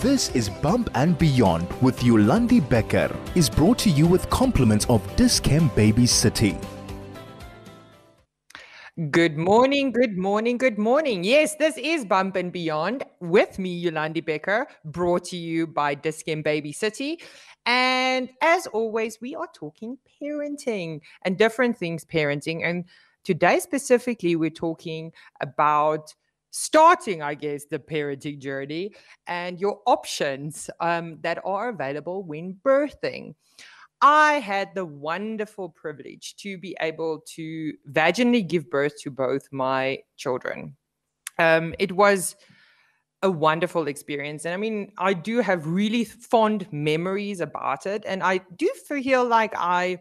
This is Bump and Beyond with Yolandi Becker, is brought to you with compliments of Dis-Chem Baby City. Good morning, good morning, good morning. Yes, this is Bump and Beyond with me, Yolandi Becker, brought to you by Dis-Chem Baby City. And as always, we are talking parenting and different things parenting. And today specifically, we're talking about starting, I guess, the parenting journey and your options that are available when birthing. I had the wonderful privilege to be able to vaginally give birth to both my children. It was a wonderful experience. And I mean, I do have really fond memories about it. And I do feel like I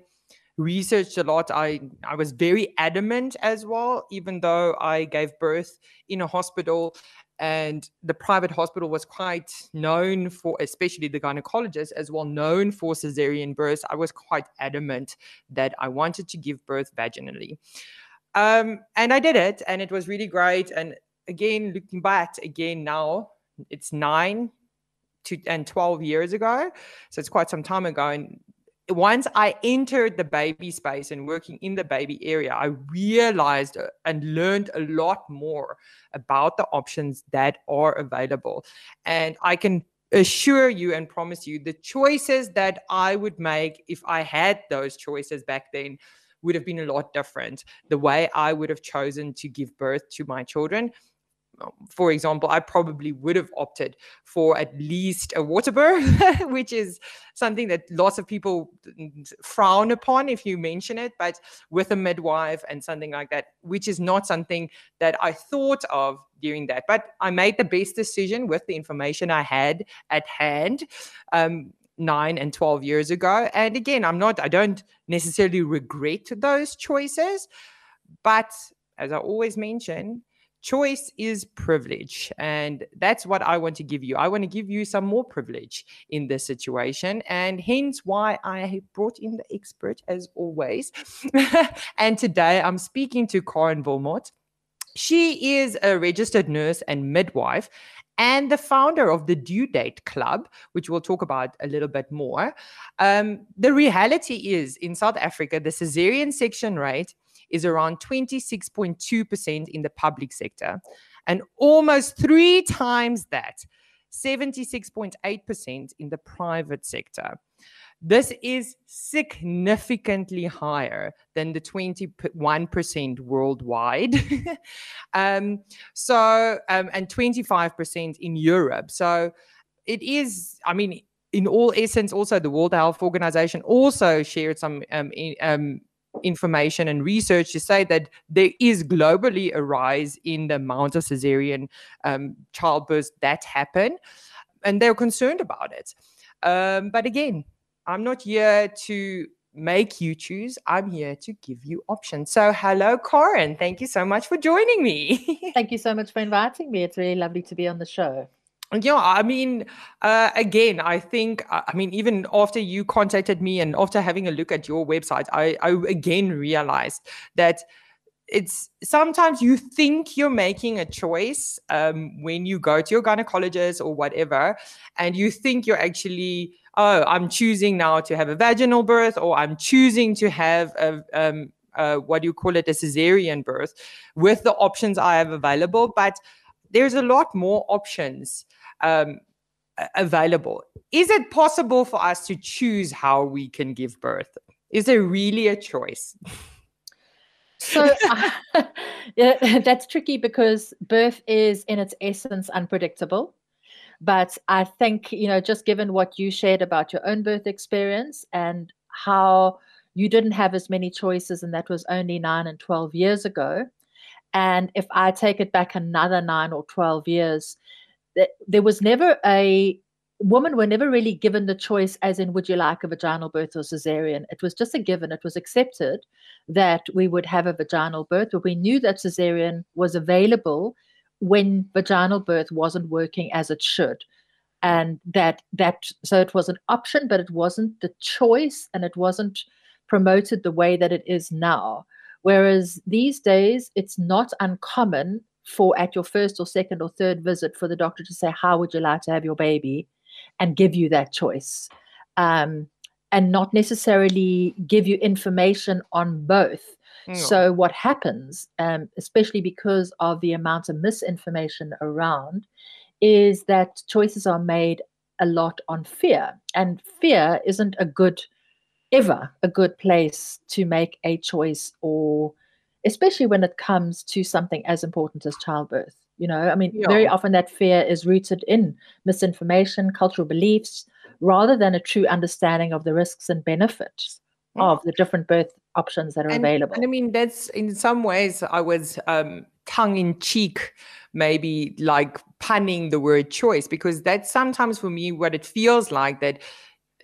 researched a lot. I was very adamant as well, even though I gave birth in a hospital, and the private hospital was quite known for, especially the gynecologist as well, known for cesarean births. I was quite adamant that I wanted to give birth vaginally. And I did it, and it was really great. And again, looking back again now, it's 9 and 12 years ago. So it's quite some time ago. And once I entered the baby space and working in the baby area, I realized and learned a lot more about the options that are available. And I can assure you and promise you the choices that I would make if I had those choices back then would have been a lot different. The way I would have chosen to give birth to my children, for example, I probably would have opted for at least a water birth, which is something that lots of people frown upon if you mention it, but with a midwife and something like that, which is not something that I thought of during that. But I made the best decision with the information I had at hand 9 and 12 years ago. And again, I don't necessarily regret those choices, but as I always mention, choice is privilege, and that's what I want to give you. I want to give you some more privilege in this situation, and hence why I brought in the expert as always. And today I'm speaking to Karen Wilmot. She is a registered nurse and midwife and the founder of the Due Date Club, which we'll talk about a little bit more. The reality is, in South Africa, the cesarean section rate is around 26.2% in the public sector, and almost 3 times that, 76.8% in the private sector. This is significantly higher than the 21% worldwide, and 25% in Europe. So it is, I mean, in all essence, also the World Health Organization also shared some information and research to say that there is globally a rise in the amount of cesarean childbirths that happen, and they're concerned about it. But again, I'm not here to make you choose. I'm here to give you options. So hello, Karen. Thank you so much for joining me. Thank you so much for inviting me. It's really lovely to be on the show. Yeah, I mean, again, I think, even after you contacted me and after having a look at your website, I again realized that it's sometimes you think you're making a choice when you go to your gynecologist or whatever, and you think you're actually, I'm choosing now to have a vaginal birth, or I'm choosing to have a cesarean birth with the options I have available. But there's a lot more options available. Is it possible for us to choose how we can give birth? Is there really a choice? So yeah, that's tricky because birth is in its essence unpredictable. But I think, just given what you shared about your own birth experience and how you didn't have as many choices, and that was only 9 and 12 years ago. And if I take it back another 9 or 12 years, there was never women were never really given the choice as in, would you like a vaginal birth or cesarean? It was just a given. It was accepted that we would have a vaginal birth, but we knew that cesarean was available when vaginal birth wasn't working as it should. And so it was an option, but it wasn't the choice, and it wasn't promoted the way that it is now. Whereas these days, it's not uncommon for at your first or second or third visit for the doctor to say, how would you like to have your baby, and give you that choice, and not necessarily give you information on both. So what happens, especially because of the amount of misinformation around, is that choices are made a lot on fear, and fear isn't ever a good place to make a choice, or especially when it comes to something as important as childbirth. I mean, very often that fear is rooted in misinformation, cultural beliefs, rather than a true understanding of the risks and benefits of the different birth options that are available. And I mean, that's, in some ways, I was tongue in cheek, maybe like punning the word choice, because that's sometimes for me what it feels like, that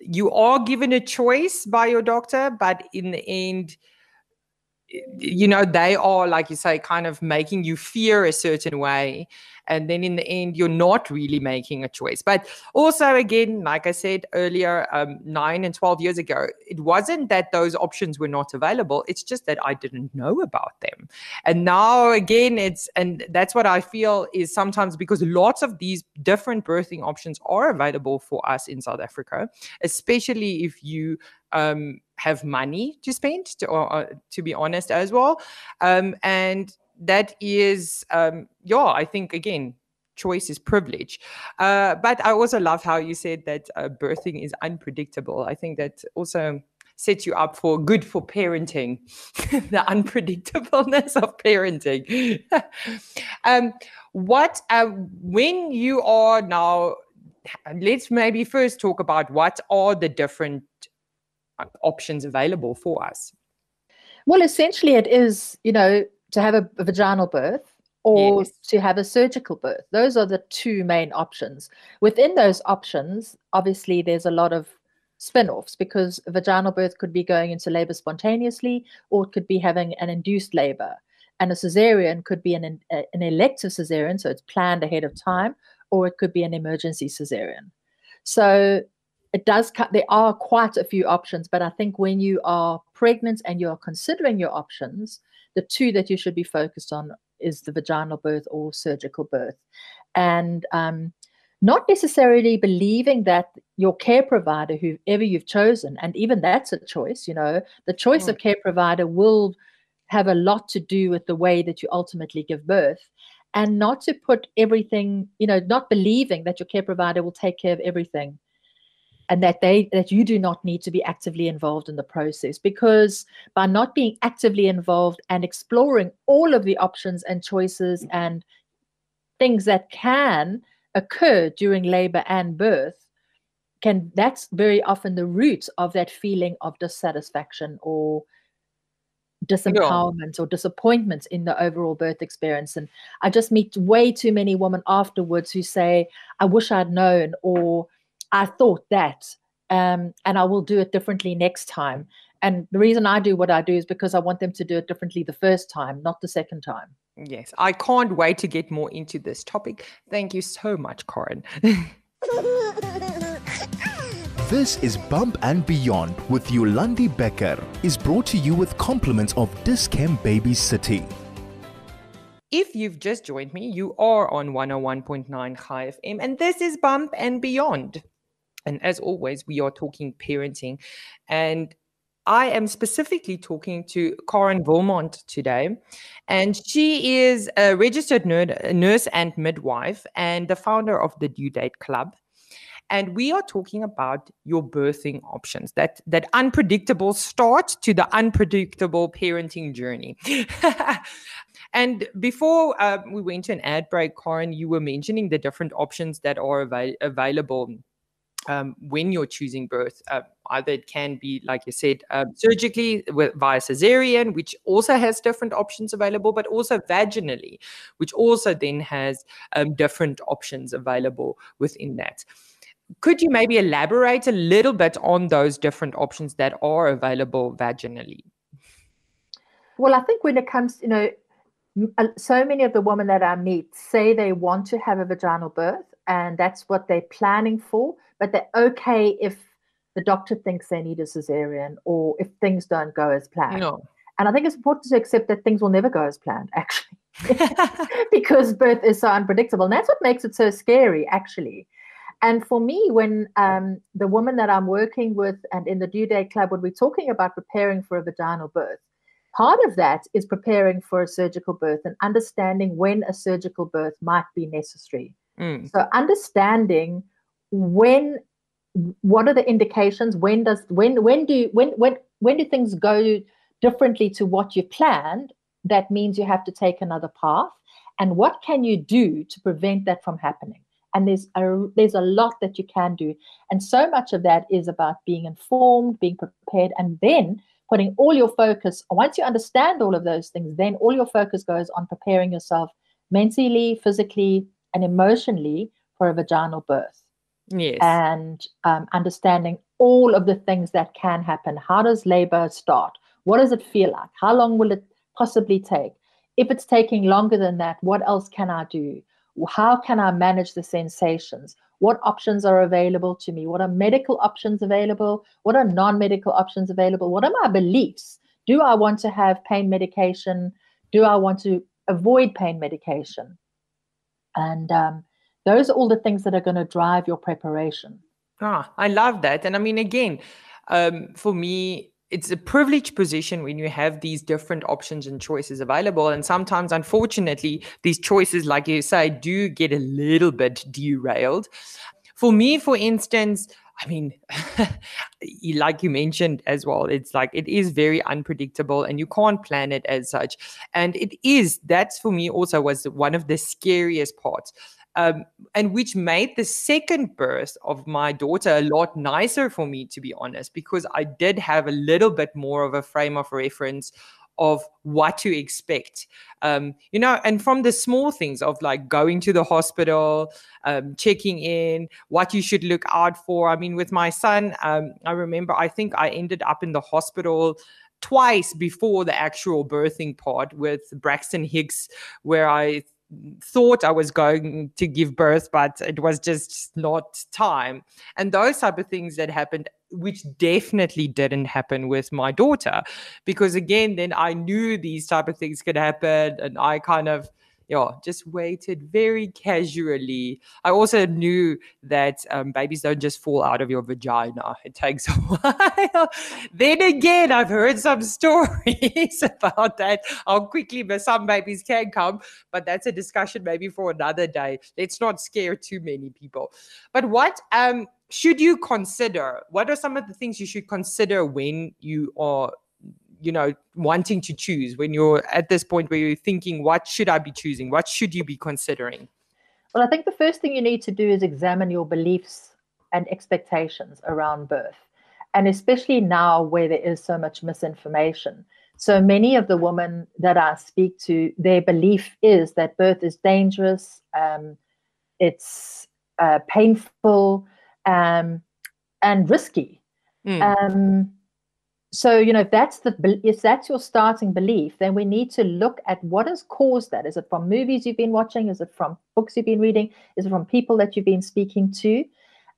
you are given a choice by your doctor, but in the end, they are, like you say, kind of making you fear a certain way. And then in the end, you're not really making a choice. But also, again, like I said earlier, 9 and 12 years ago, it wasn't that those options were not available. It's just that I didn't know about them. And now, again, and that's what I feel is sometimes, because lots of these different birthing options are available for us in South Africa, especially if you have money to spend, to be honest, as well. And that is, I think, again, choice is privilege. But I also love how you said that birthing is unpredictable. I think that also sets you up for parenting, the unpredictableness of parenting. When you are now, let's maybe first talk about what are the different options available for us. Well, essentially it is, to have a vaginal birth or to have a surgical birth. Those are the two main options. Within those options, obviously there's a lot of spin-offs, because a vaginal birth could be going into labor spontaneously, or it could be having an induced labor, and a cesarean could be an elective cesarean, so it's planned ahead of time, or it could be an emergency cesarean. So there are quite a few options, but I think when you are pregnant and you are considering your options, the two that you should be focused on is the vaginal birth or surgical birth. And not necessarily believing that your care provider, whoever you've chosen, and even that's a choice, the choice of care provider will have a lot to do with the way that you ultimately give birth, and not to put everything, not believing that your care provider will take care of everything, and that you do not need to be actively involved in the process, because by not being actively involved and exploring all of the options and choices and things that can occur during labor and birth, that's very often the root of that feeling of dissatisfaction or disempowerment or disappointment in the overall birth experience. And I just meet way too many women afterwards who say, I wish I'd known, or I thought that, and I will do it differently next time. And the reason I do what I do is because I want them to do it differently the first time, not the second time. Yes, I can't wait to get more into this topic. Thank you so much, Corin. This is Bump and Beyond with Yolandi Becker, is brought to you with compliments of Dis-Chem Baby City. If you've just joined me, you are on 101.9 High FM, and this is Bump and Beyond. And as always, we are talking parenting. And I am specifically talking to Corin Wilmot today. And she is a registered nurse and midwife, and the founder of the Due Date Club. And we are talking about your birthing options, that unpredictable start to the unpredictable parenting journey. And before we went to an ad break, Corin, you were mentioning the different options that are available when you're choosing birth. Either it can be, like you said, surgically via cesarean, which also has different options available, but also vaginally, which also then has different options available within that. Could you maybe elaborate a little bit on those different options that are available vaginally? Well, I think when it comes, so many of the women that I meet say they want to have a vaginal birth, and that's what they're planning for, but they're okay if the doctor thinks they need a cesarean or if things don't go as planned. No. And I think it's important to accept that things will never go as planned, actually. because birth is so unpredictable. And that's what makes it so scary, actually. And for me, when the woman that I'm working with and in the Due Date Club, when we're talking about preparing for a vaginal birth, part of that is preparing for a surgical birth and understanding when a surgical birth might be necessary. So understanding what are the indications, when do things go differently to what you planned, that means you have to take another path, and what can you do to prevent that from happening? And there's a lot that you can do. And so much of that is about being informed, being prepared, and then putting all your focus, once you understand all of those things, then all your focus goes on preparing yourself mentally, physically, and emotionally for a vaginal birth. Yes. And understanding all of the things that can happen. How does labor start? What does it feel like? How long will it possibly take? If it's taking longer than that, what else can I do? How can I manage the sensations? What options are available to me? What are medical options available? What are non-medical options available? What are my beliefs? Do I want to have pain medication? Do I want to avoid pain medication? And those are all the things that are going to drive your preparation. I love that. And I mean, again, for me, it's a privileged position when you have these different options and choices available. And sometimes, unfortunately, these choices, like you say, do get a little bit derailed. For me, for instance, I mean, like you mentioned as well, it's like it is very unpredictable and you can't plan it as such. And that's for me also was one of the scariest parts. And which made the second birth of my daughter a lot nicer for me, to be honest, because I did have a little bit more of a frame of reference of what to expect, and from the small things of like going to the hospital, checking in, what you should look out for. I mean, with my son, I remember, I think I ended up in the hospital twice before the actual birthing part with Braxton Hicks, where I thought I was going to give birth, but it was just not time. And those type of things that happened, which definitely didn't happen with my daughter, because again, then I knew these type of things could happen, and I kind of just waited very casually. I also knew that babies don't just fall out of your vagina. It takes a while. Then again, I've heard some stories about that, how quickly some babies can come, but that's a discussion maybe for another day. Let's not scare too many people. But what should you consider? What are some of the things you should consider when you are wanting to choose, when you're at this point where you're thinking, what should I be choosing? What should you be considering? Well, I think the first thing you need to do is examine your beliefs and expectations around birth. And especially now where there is so much misinformation. So many of the women that I speak to, their belief is that birth is dangerous, it's painful, and risky. So, if that's your starting belief, then we need to look at what has caused that. Is it from movies you've been watching? Is it from books you've been reading? Is it from people that you've been speaking to?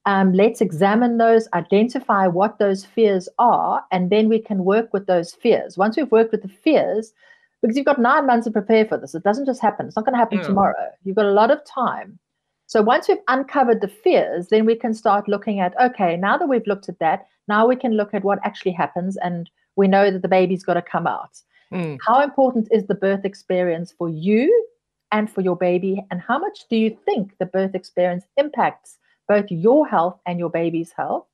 Let's examine those, identify what those fears are, and then we can work with those fears. Once we've worked with the fears, because you've got 9 months to prepare for this. It doesn't just happen. It's not going to happen tomorrow. You've got a lot of time. So once we've uncovered the fears, then we can start looking at, okay, now that we've looked at that, now we can look at what actually happens, and we know that the baby's got to come out. How important is the birth experience for you and for your baby, and how much do you think the birth experience impacts both your health and your baby's health?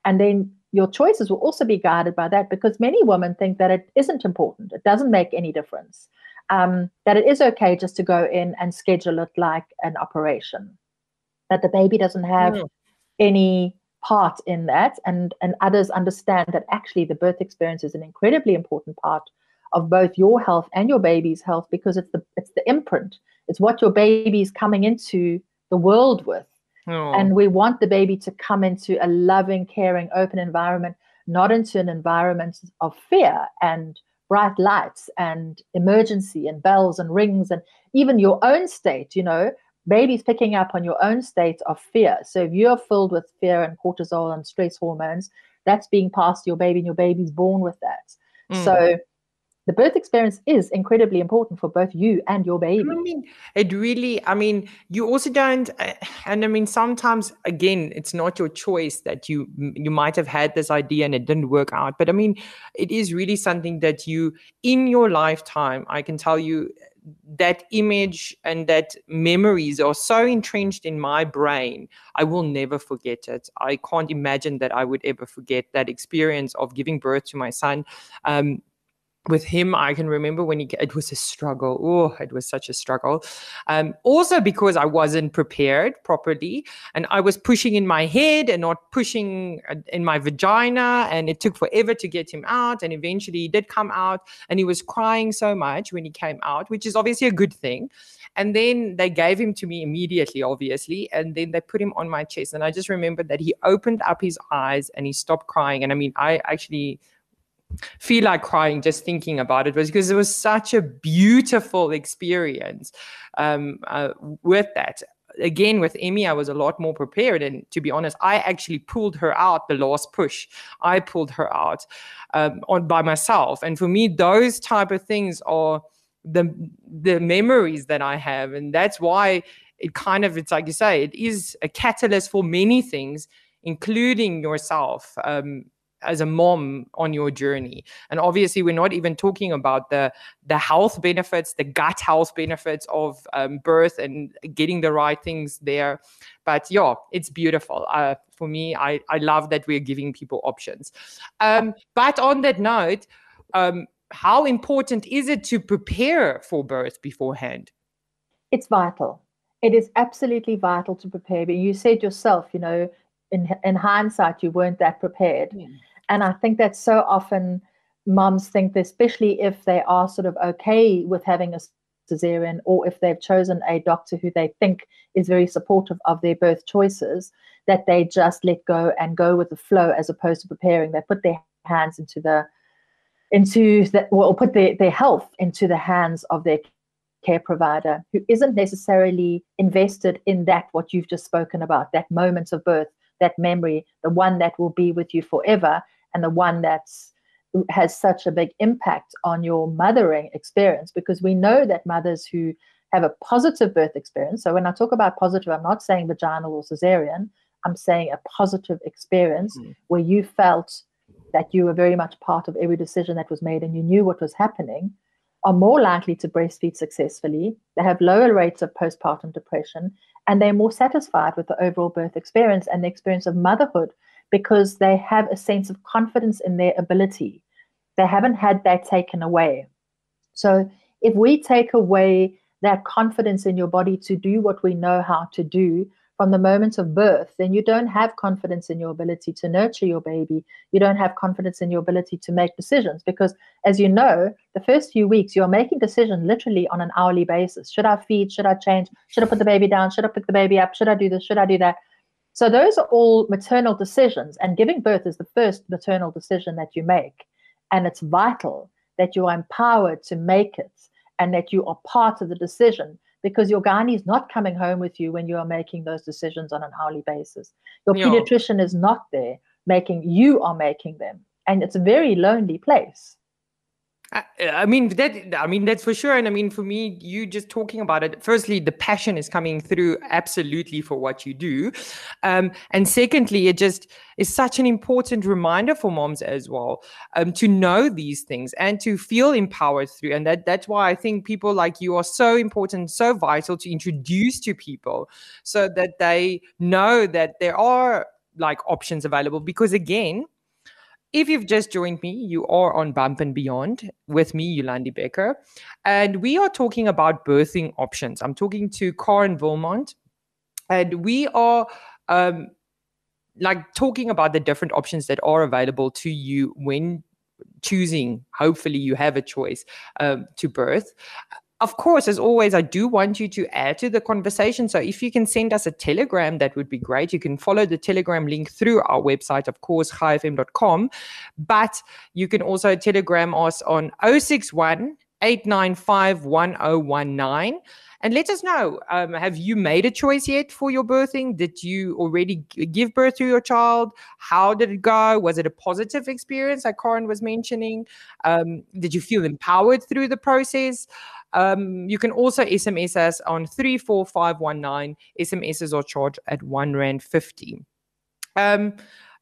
And then your choices will also be guided by that, because many women think that it isn't important. It doesn't make any difference. That it is okay just to go in and schedule it like an operation, that the baby doesn't have any part in that, and others understand that actually the birth experience is an incredibly important part of both your health and your baby's health, because it's the imprint. It's what your baby is coming into the world with. And we want the baby to come into a loving, caring, open environment, not into an environment of fear and bright lights and emergency and bells and rings, and even your own state, babies picking up on your own state of fear. So if you're filled with fear and cortisol and stress hormones, that's being passed to your baby, and your baby's born with that. So the birth experience is incredibly important for both you and your baby. I mean, it really, I mean, you also don't, and I mean, sometimes, again, it's not your choice that you might have had this idea and it didn't work out. But I mean, it is really something that you, in your lifetime, I can tell you, that image and that memories are so entrenched in my brain, I will never forget it. I can't imagine that I would ever forget that experience of giving birth to my son. With him, I can remember when it was a struggle. Oh, it was such a struggle. Also because I wasn't prepared properly, and I was pushing in my head and not pushing in my vagina, and it took forever to get him out. And eventually he did come out, and he was crying so much when he came out, which is obviously a good thing. And then they gave him to me immediately, obviously, and then they put him on my chest. And I just remember that he opened up his eyes and he stopped crying. And I mean, I actually feel like crying just thinking about it, was because it was such a beautiful experience with that. Again, with Emmy, I was a lot more prepared. And to be honest, I actually pulled her out the last push. I pulled her out by myself. And for me, those type of things are the memories that I have. And that's why it's like you say, it is a catalyst for many things, including yourself. As a mom on your journey. And obviously we're not even talking about the health benefits, the gut health benefits of birth and getting the right things there. But yeah, it's beautiful. For me, I love that we're giving people options. But on that note, how important is it to prepare for birth beforehand? It's vital. It is absolutely vital to prepare. But you said yourself, in hindsight, you weren't that prepared. And I think that so often moms think that, especially if they are sort of okay with having a cesarean, or if they've chosen a doctor who they think is very supportive of their birth choices, that they just let go and go with the flow as opposed to preparing. They put their hands put their health into the hands of their care provider, who isn't necessarily invested in what you've just spoken about, that moment of birth, that memory, the one that will be with you forever, and the one that has such a big impact on your mothering experience. Because we know that mothers who have a positive birth experience, so when I talk about positive, I'm not saying vaginal or cesarean, I'm saying a positive experience where you felt that you were very much part of every decision that was made and you knew what was happening, are more likely to breastfeed successfully. They have lower rates of postpartum depression, and they're more satisfied with the overall birth experience and the experience of motherhood, because they have a sense of confidence in their ability. They haven't had that taken away. So if we take away that confidence in your body to do what we know how to do from the moment of birth, then you don't have confidence in your ability to nurture your baby. You don't have confidence in your ability to make decisions, because, as you know, the first few weeks you're making decisions literally on an hourly basis. Should I feed? Should I change? Should I put the baby down? Should I pick the baby up? Should I do this? Should I do that? So those are all maternal decisions, and giving birth is the first maternal decision that you make. And it's vital that you are empowered to make it and that you are part of the decision, because your gynae is not coming home with you when you are making those decisions on an hourly basis. Your pediatrician is not there you are making them. And it's a very lonely place. I mean, that's for sure. And I mean, for me, you just talking about it, firstly, the passion is coming through absolutely for what you do. And secondly, it just is such an important reminder for moms as well, to know these things and to feel empowered through. And that's why I think people like you are so important, so vital to introduce to people, so that they know that there are like options available. Because again, if you've just joined me, you are on Bump and Beyond with me, Yolandi Becker, and we are talking about birthing options. I'm talking to Karen Wilmot, and we are talking about the different options that are available to you when choosing. Hopefully, you have a choice to birth. Of course, as always, I do want you to add to the conversation. So if you can send us a telegram, that would be great. You can follow the telegram link through our website, of course, chaifm.com. But you can also telegram us on 061 895 1019. And let us know, have you made a choice yet for your birthing? Did you already give birth to your child? How did it go? Was it a positive experience, like Karen was mentioning? Did you feel empowered through the process? You can also SMS us on 34519. SMSs are charged at R1.50.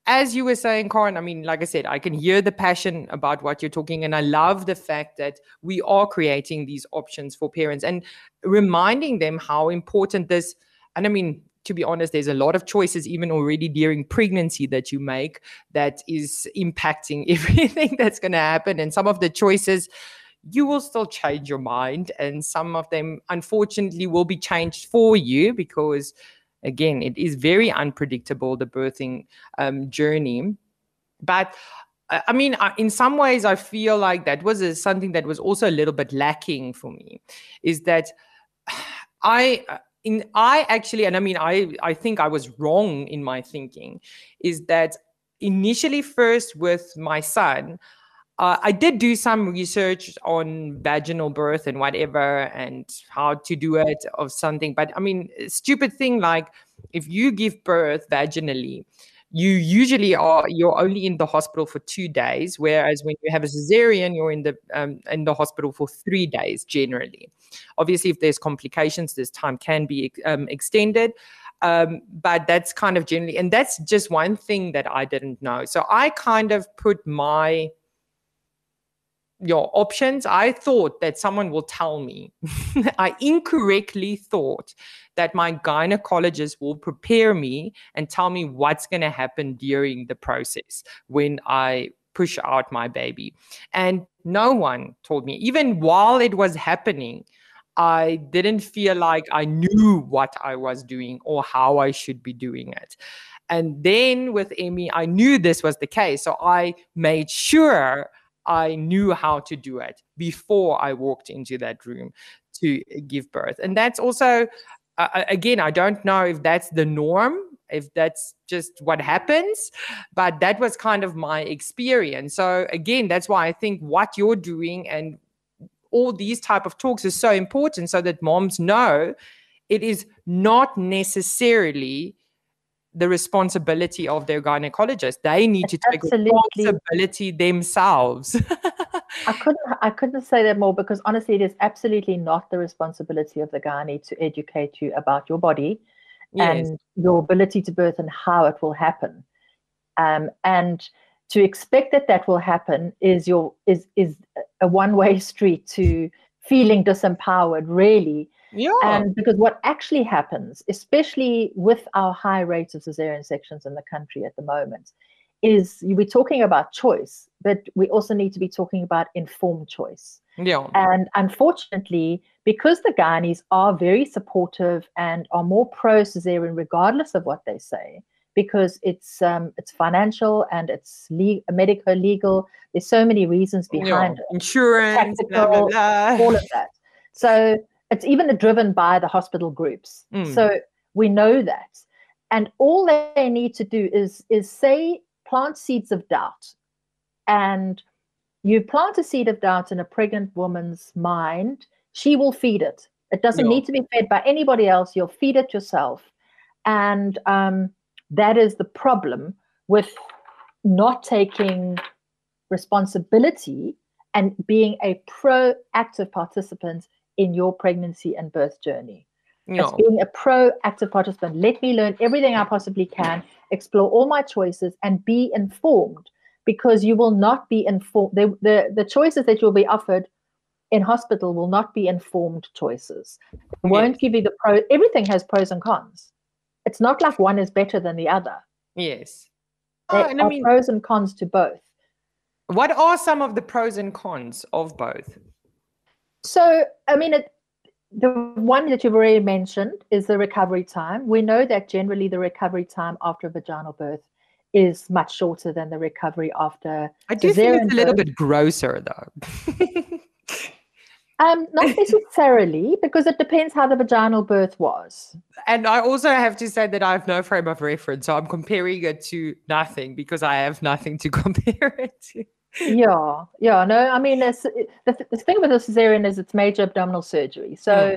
As you were saying, Karen, I mean, like I said, I can hear the passion about what you're talking, and I love the fact that we are creating these options for parents and reminding them how important this, and I mean, to be honest, there's a lot of choices even already during pregnancy that you make that is impacting everything that's going to happen. And some of the choices, you will still change your mind, and some of them, unfortunately, will be changed for you because, again, it is very unpredictable, the birthing journey. But I mean, in some ways, I feel like that was something that was also a little bit lacking for me, is that I actually, and I mean, I think I was wrong in my thinking, is that initially first with my son, I did do some research on vaginal birth and whatever and how to do it or something. But I mean, stupid thing, like if you give birth vaginally, you're only in the hospital for 2 days, whereas when you have a cesarean, you're in the hospital for 3 days generally. Obviously, if there's complications, this time can be extended. But that's kind of generally, and that's just one thing that I didn't know. So I kind of put your options. I thought that someone will tell me. I incorrectly thought that my gynecologist will prepare me and tell me what's going to happen during the process when I push out my baby. And no one told me. Even while it was happening, I didn't feel like I knew what I was doing or how I should be doing it. And then with Emmy, I knew this was the case. So I made sure I knew how to do it before I walked into that room to give birth. And that's also, again, I don't know if that's the norm, if that's just what happens, but that was kind of my experience. So again, that's why I think what you're doing and all these type of talks is so important, so that moms know it is not necessarily the responsibility of their gynecologist. They need to take responsibility themselves. I couldn't say that more, because honestly, it is absolutely not the responsibility of the gynae to educate you about your body and your ability to birth and how it will happen. And to expect that will happen is a one-way street to feeling disempowered, really. Yeah. And because what actually happens, especially with our high rates of cesarean sections in the country at the moment, is we're talking about choice, but we also need to be talking about informed choice. Yeah. And unfortunately, because the gynaes are very supportive and are more pro cesarean regardless of what they say, because it's financial and it's medical legal. There's so many reasons behind it. Insurance, blah, blah, blah. All of that. So it's even driven by the hospital groups. So we know that. And all they need to do is say, plant seeds of doubt. And you plant a seed of doubt in a pregnant woman's mind, she will feed it. It doesn't need to be fed by anybody else. You'll feed it yourself. And that is the problem with not taking responsibility and being a proactive participant in your pregnancy and birth journey. It's being a proactive participant. Let me learn everything I possibly can, explore all my choices, and be informed, because you will not be informed. The choices that you'll be offered in hospital will not be informed choices. It won't give you the pro. Everything has pros and cons. It's not like one is better than the other. Yes. There are pros and cons to both. What are some of the pros and cons of both? So, I mean, the one that you've already mentioned is the recovery time. We know that generally the recovery time after a vaginal birth is much shorter than the recovery after I do think it's a little bit grosser, though. Not necessarily, because it depends how the vaginal birth was. And I also have to say that I have no frame of reference, so I'm comparing it to nothing because I have nothing to compare it to. No, I mean, the thing with a cesarean is it's major abdominal surgery. So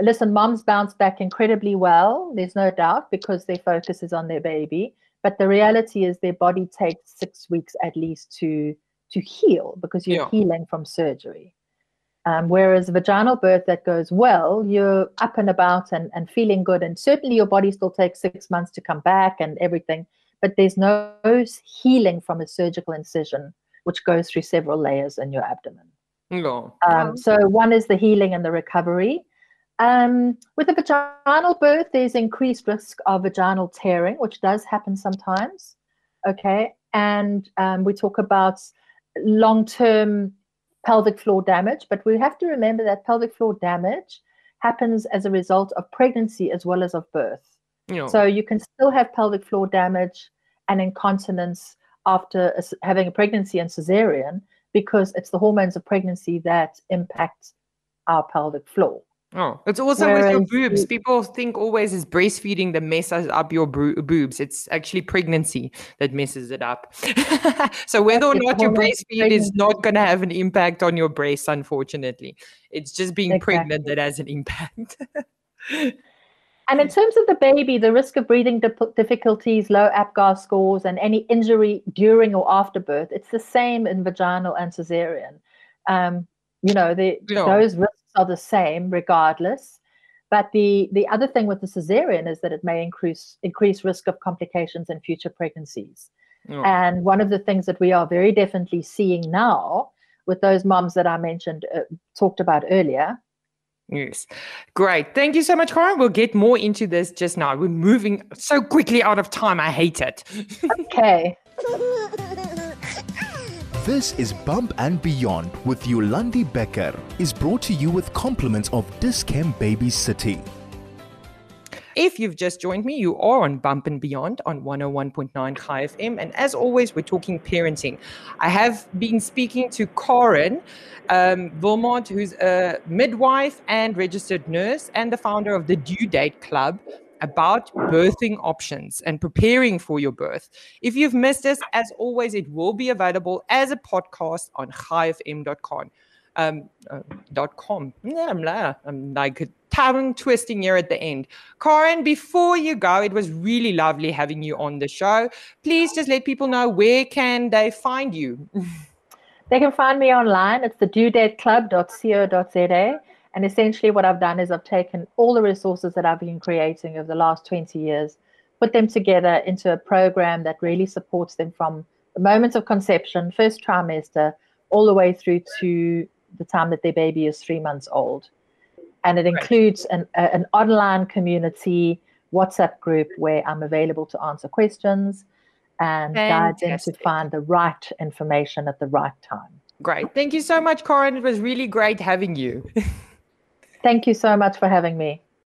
listen, moms bounce back incredibly well. There's no doubt, because their focus is on their baby. But the reality is their body takes 6 weeks at least to heal, because you're healing from surgery. Whereas vaginal birth that goes well, you're up and about and feeling good. And certainly your body still takes 6 months to come back and everything. But there's no healing from a surgical incision, which goes through several layers in your abdomen. No. So one is the healing and the recovery. With a vaginal birth, there's increased risk of vaginal tearing, which does happen sometimes. Okay. And we talk about long-term pelvic floor damage, but we have to remember that pelvic floor damage happens as a result of pregnancy as well as of birth. No. So you can still have pelvic floor damage and incontinence after having a pregnancy and cesarean, because it's the hormones of pregnancy that impact our pelvic floor. Oh, it's also with your boobs. People think always is breastfeeding that messes up your boobs. It's actually pregnancy that messes it up. So whether or not you breastfeed is not going to have an impact on your breasts, unfortunately. It's just being pregnant that has an impact. And in terms of the baby, the risk of breathing difficulties, low APGAR scores, and any injury during or after birth, it's the same in vaginal and cesarean. Those risks are the same regardless. But the other thing with the cesarean is that it may increase risk of complications in future pregnancies. Oh. And one of the things that we are very definitely seeing now with those moms that I mentioned, talked about earlier. Yes. Great. Thank you so much, Corin. We'll get more into this just now. We're moving so quickly out of time. I hate it. Okay. This is Bump and Beyond with Yolandi Becker, is brought to you with compliments of Dis-Chem Baby City. If you've just joined me, you are on Bump and Beyond on 101.9 Chai FM. And as always, we're talking parenting. I have been speaking to Corin Wilmot, who's a midwife and registered nurse and the founder of the Due Date Club, about birthing options and preparing for your birth. If you've missed this, as always, it will be available as a podcast on chaifm.com. I'm like tongue twisting here at the end. Corin, before you go, it was really lovely having you on the show. Please just let people know, where can they find you? They can find me online. It's the duedateclub.co.za. And essentially what I've done is I've taken all the resources that I've been creating over the last 20 years, put them together into a program that really supports them from the moment of conception, first trimester, all the way through to the time that their baby is 3 months old. And it includes an online community WhatsApp group where I'm available to answer questions and guide them to find the right information at the right time. Great. Thank you so much, Corin. It was really great having you. Thank you so much for having me.